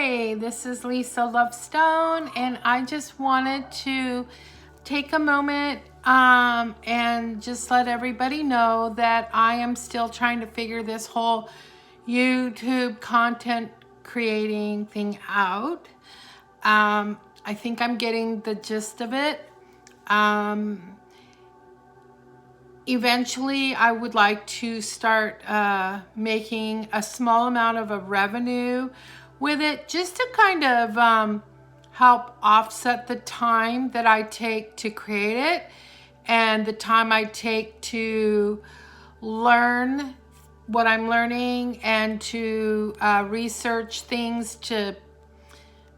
Hi, this is Lisa Lovestone, and I just wanted to take a moment and just let everybody know that I am still trying to figure this whole YouTube content creating thing out. I think I'm getting the gist of it. Eventually, I would like to start making a small amount of a revenue with it, just to kind of help offset the time that I take to create it and the time I take to learn what I'm learning and to research things to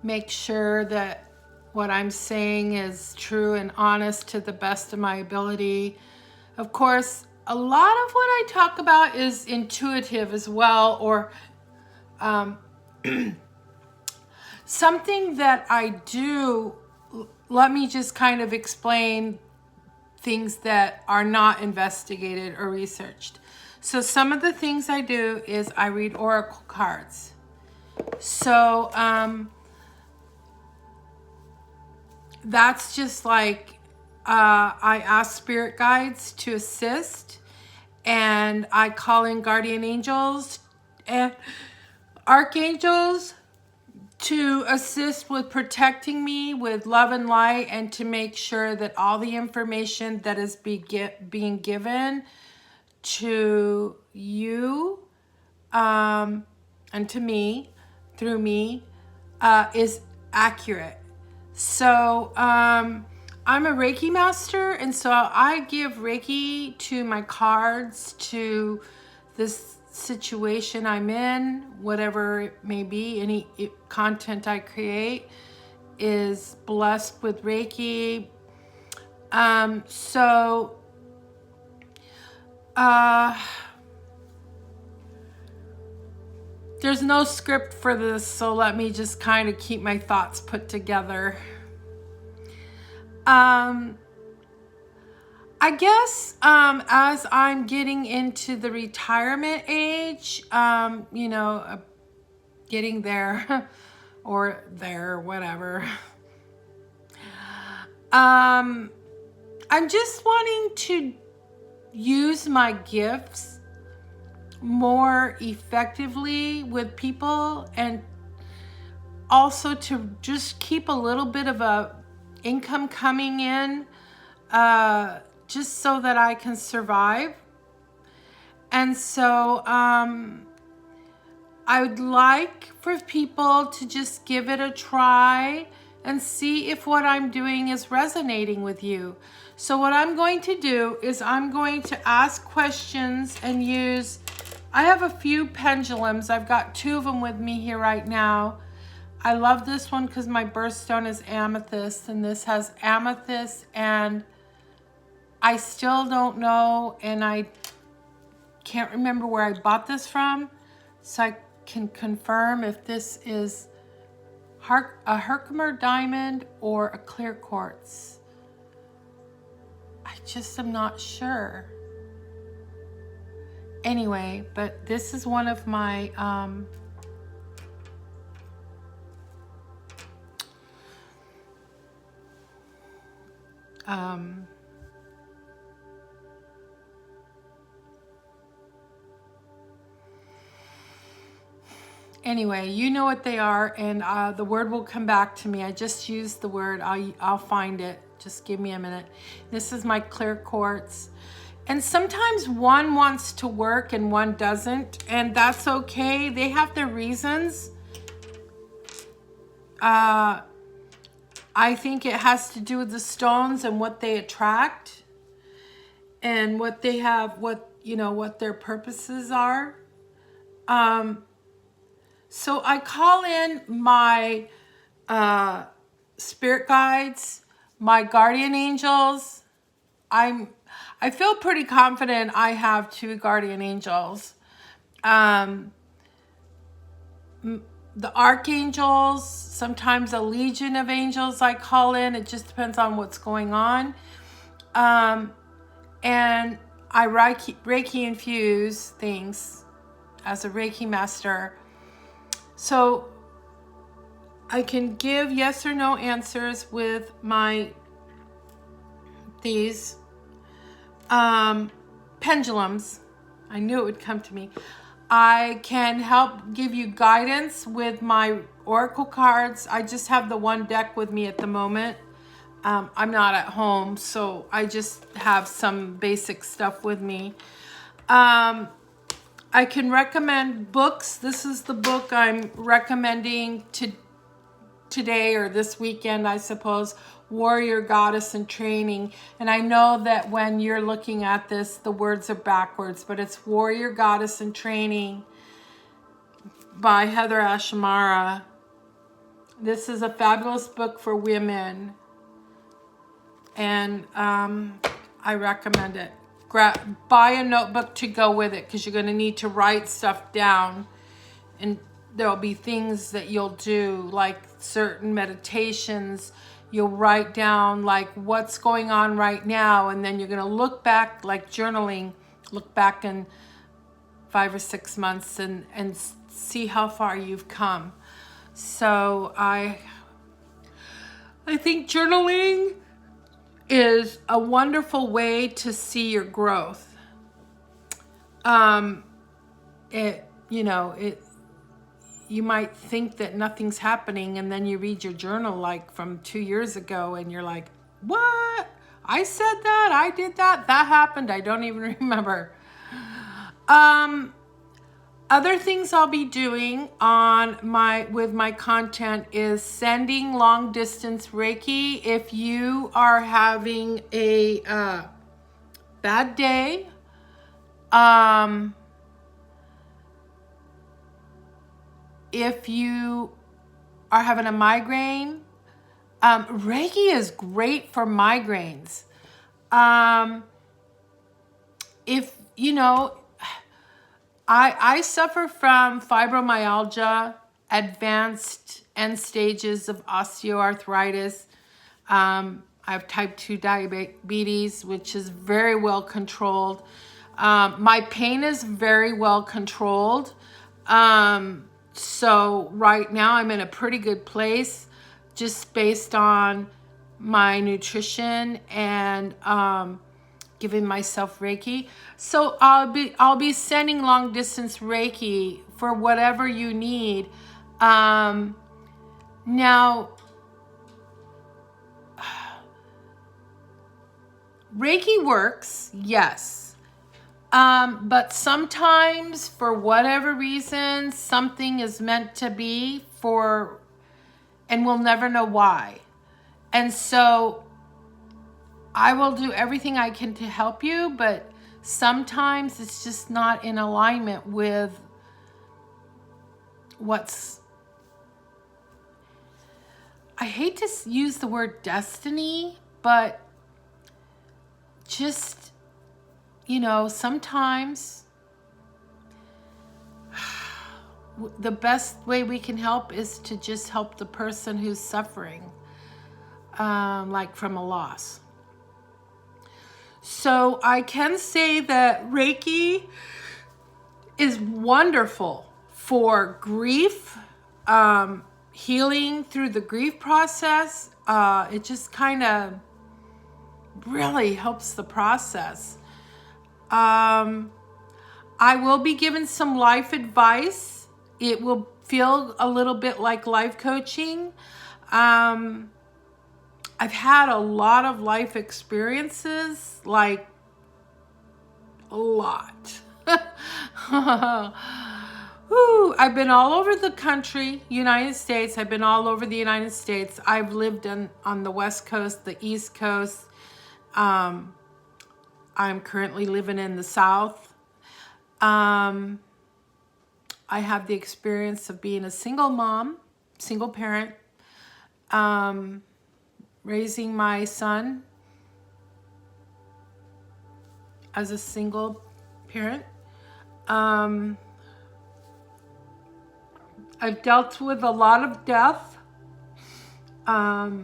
make sure that what I'm saying is true and honest to the best of my ability. Of course, a lot of what I talk about is intuitive as well, or something that I do. Let me just kind of explain things that are not investigated or researched. So some of the things I do is I read oracle cards. So that's just like I ask spirit guides to assist, and I call in guardian angels and archangels to assist with protecting me with love and light, and to make sure that all the information that is being given to you and to me through me is accurate. So I'm a Reiki master, and so I give Reiki to my cards, to this situation I'm in, whatever it may be. Any content I create is blessed with Reiki. There's no script for this, so let me just kind of keep my thoughts put together. I guess as I'm getting into the retirement age, getting there or there, whatever. I'm just wanting to use my gifts more effectively with people, and also to just keep a little bit of a income coming in, just so that I can survive. And so I would like for people to just give it a try and see if what I'm doing is resonating with you. So what I'm going to do is I'm going to ask questions and I have a few pendulums. I've got 2 of them with me here right now. I love this one because my birthstone is amethyst, and this has amethyst, and I still don't know, and I can't remember where I bought this from, so I can confirm if this is a Herkimer diamond or a clear quartz. I just am not sure. Anyway, but this is one of my anyway, you know what they are, and the word will come back to me. I just used the word. I'll find it. Just give me a minute. This is my clear quartz. And sometimes one wants to work and one doesn't, and that's okay. They have their reasons. I think it has to do with the stones and what they attract and what they have, what their purposes are. So I call in my spirit guides, my guardian angels. I feel pretty confident I have 2 guardian angels. The archangels, sometimes a legion of angels I call in. It just depends on what's going on. And I Reiki infuse things as a Reiki master. So I can give yes or no answers with these pendulums. I knew it would come to me. I can help give you guidance with my oracle cards. I just have the one deck with me at the moment. I'm not at home, so I just have some basic stuff with me. I can recommend books. This is the book I'm recommending today or this weekend, I suppose. Warrior, Goddess in Training. And I know that when you're looking at this, the words are backwards, but it's Warrior, Goddess in Training by Heather Ashamara. This is a fabulous book for women, and I recommend it. Buy a notebook to go with it, because you're going to need to write stuff down, and there'll be things that you'll do, like certain meditations. You'll write down like what's going on right now, and then you're going to look back, like journaling, look back in 5 or 6 months and see how far you've come. So I think journaling is a wonderful way to see your growth. You might think that nothing's happening, and then you read your journal like from 2 years ago, and you're like, what? I said that, I did that, that happened, I don't even remember. Other things I'll be doing with my content is sending long distance Reiki. If you are having a bad day, if you are having a migraine, Reiki is great for migraines. I suffer from fibromyalgia, advanced end stages of osteoarthritis. I have type 2 diabetes, which is very well controlled. My pain is very well controlled. So right now I'm in a pretty good place, just based on my nutrition and giving myself Reiki. So I'll be sending long distance Reiki for whatever you need. Now, Reiki works, yes. But sometimes, for whatever reason, something is meant to be and we'll never know why. And so I will do everything I can to help you, but sometimes it's just not in alignment with I hate to use the word destiny, but just, sometimes the best way we can help is to just help the person who's suffering, like from a loss. So I can say that Reiki is wonderful for grief, healing through the grief process. It just kind of really helps the process. I will be given some life advice. It will feel a little bit like life coaching. I've had a lot of life experiences, like a lot. Woo, I've been all over the country, United States. I've been all over the United States. I've lived on the West Coast, the East Coast. I'm currently living in the South. I have the experience of being a single mom, single parent, raising my son as a single parent. I've dealt with a lot of death. I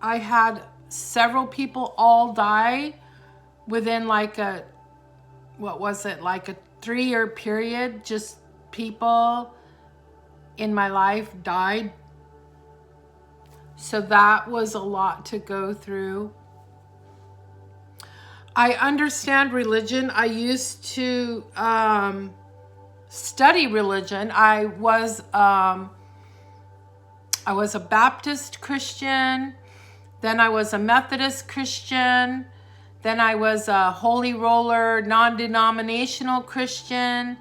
had several people all die within like a 3-year period. Just people in my life died. So that was a lot to go through. I understand religion. I used to study religion. I was a Baptist Christian. Then I was a Methodist Christian. Then I was a Holy Roller non-denominational Christian.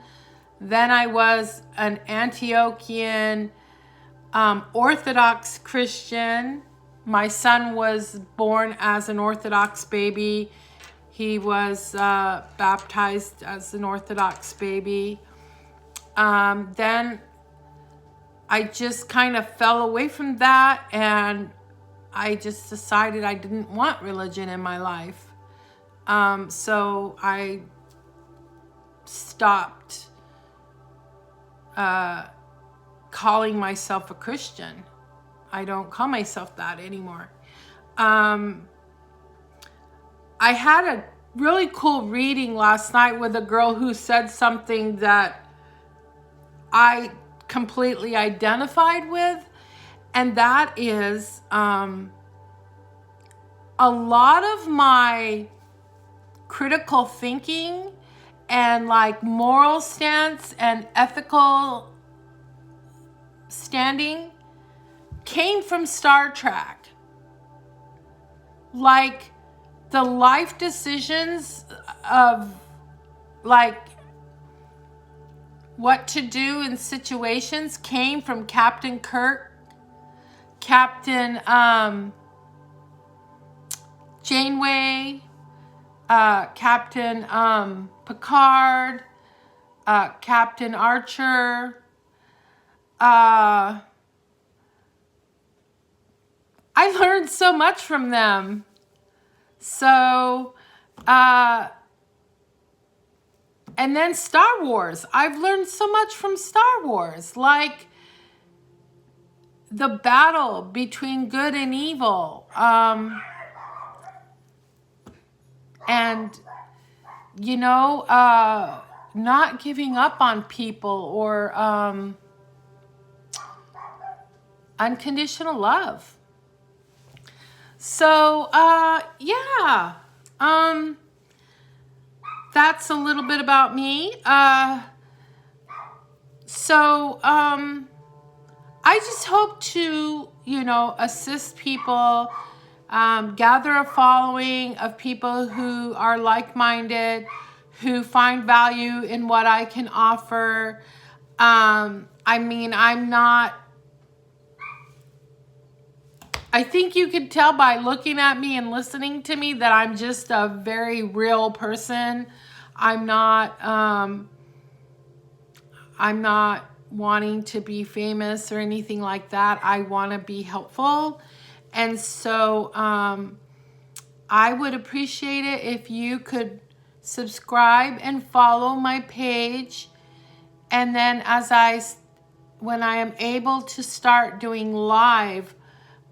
Then I was an Antiochian Orthodox Christian. My son was born as an Orthodox baby. He was baptized as an Orthodox baby. Then I just kind of fell away from that, and I just decided I didn't want religion in my life. So I stopped calling myself a Christian. I don't call myself that anymore. I had a really cool reading last night with a girl who said something that I completely identified with, and that is a lot of my critical thinking and like moral stance and ethical standing came from Star Trek. Like the life decisions of like what to do in situations came from Captain Kirk, Captain Janeway, Captain Picard, Captain Archer. I learned so much from them. So, and then Star Wars. I've learned so much from Star Wars, like the battle between good and evil. And, you know, not giving up on people, or unconditional love. So, yeah, that's a little bit about me. So, I just hope to, you know, assist people, gather a following of people who are like-minded, who find value in what I can offer. I mean, I think you could tell by looking at me and listening to me that I'm just a very real person. I'm not wanting to be famous or anything like that. I want to be helpful. And so I would appreciate it if you could subscribe and follow my page. And then when I am able to start doing live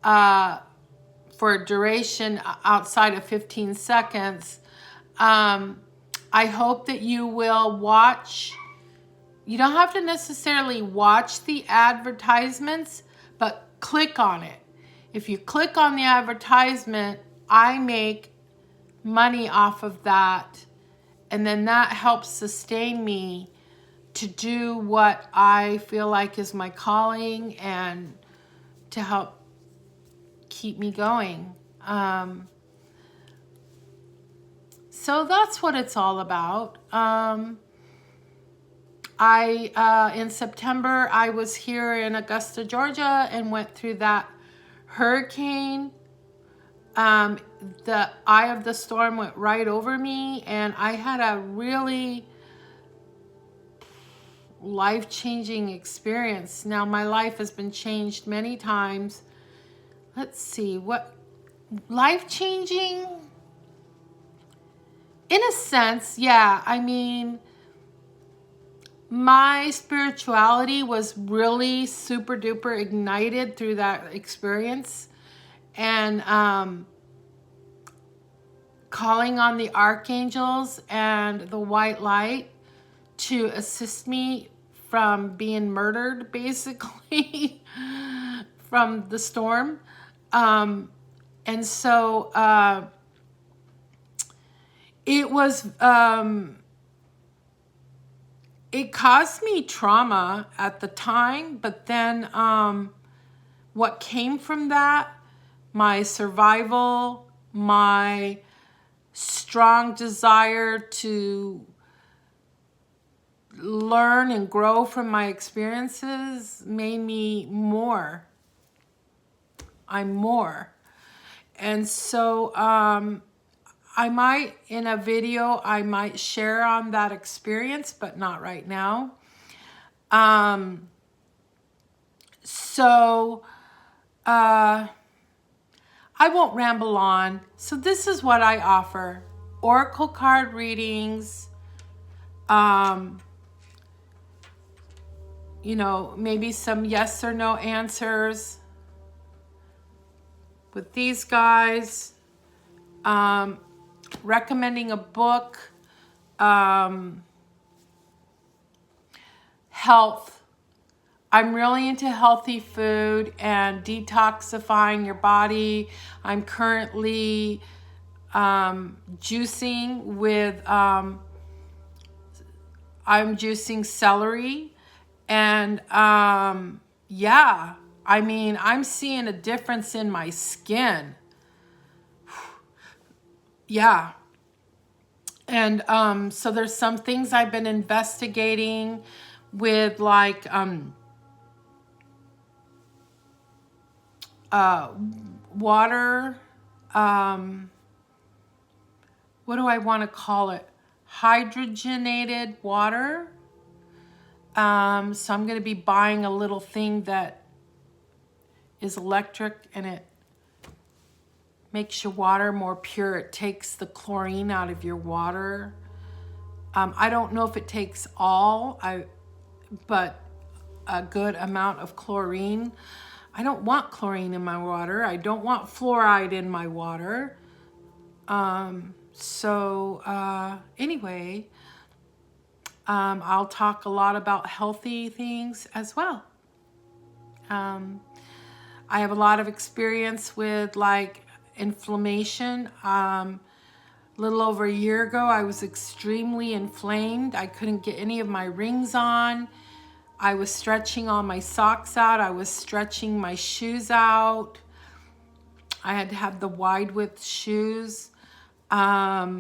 for a duration outside of 15 seconds, I hope that you will watch. You don't have to necessarily watch the advertisements, but click on it. If you click on the advertisement, I make money off of that, and then that helps sustain me to do what I feel like is my calling and to help keep me going. So that's what it's all about. In September, I was here in Augusta, Georgia, and went through that hurricane. The eye of the storm went right over me, and I had a really life-changing experience. Now, my life has been changed many times. Let's see, what life-changing? In a sense, yeah. I mean, my spirituality was really super duper ignited through that experience, and calling on the archangels and the white light to assist me from being murdered, basically, from the storm. And so it was, it caused me trauma at the time, but then what came from that, my survival, my strong desire to learn and grow from my experiences made me more. I'm more. And so I might, in a video, I might share on that experience, but not right now. So I won't ramble on. So this is what I offer. Oracle card readings, you know, maybe some yes or no answers with these guys, recommending a book, health. I'm really into healthy food and detoxifying your body. I'm currently juicing with, I'm juicing celery. And yeah, I mean, I'm seeing a difference in my skin. Yeah. And so there's some things I've been investigating with, like, water, what do I want to call it? Hydrogenated water. So I'm going to be buying a little thing that is electric, and it makes your water more pure. It takes the chlorine out of your water. I don't know if it takes all, but a good amount of chlorine. I don't want chlorine in my water. I don't want fluoride in my water. Anyway, I'll talk a lot about healthy things as well. I have a lot of experience with, like, inflammation. A little over a year ago, I was extremely inflamed. I couldn't get any of my rings on. I was stretching all my socks out. I was stretching my shoes out. I had to have the wide width shoes. I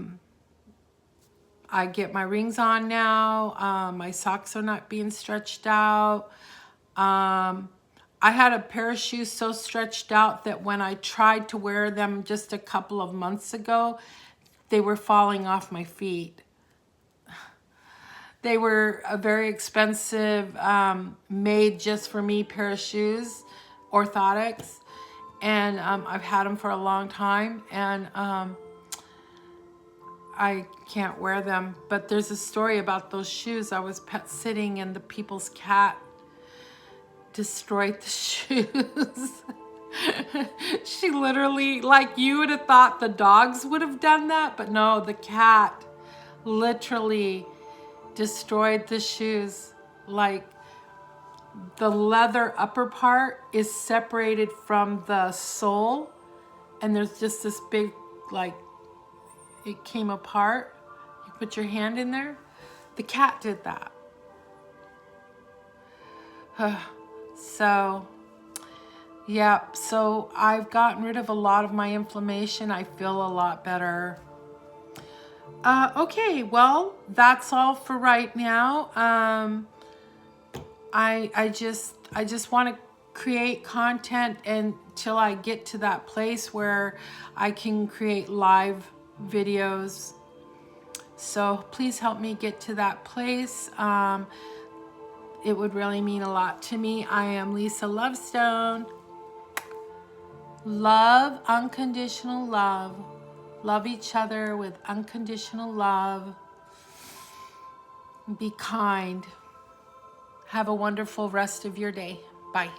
get my rings on now. My socks are not being stretched out. I had a pair of shoes so stretched out that when I tried to wear them just a couple of months ago, they were falling off my feet. They were a very expensive, made just for me pair of shoes, orthotics. And I've had them for a long time, and I can't wear them. But there's a story about those shoes. I was pet sitting, and the people's cat destroyed the shoes. She literally, like, you would have thought the dogs would have done that, but no, the cat literally destroyed the shoes. Like, the leather upper part is separated from the sole, and there's just this big, like, it came apart. You put your hand in there. The cat did that. So, yeah, so I've gotten rid of a lot of my inflammation. I feel a lot better. Okay, well, that's all for right now. I just want to create content until I get to that place where I can create live videos. So please help me get to that place. It would really mean a lot to me. I am Lisa Lovestone. Love, unconditional love. Love each other with unconditional love. Be kind. Have a wonderful rest of your day. Bye.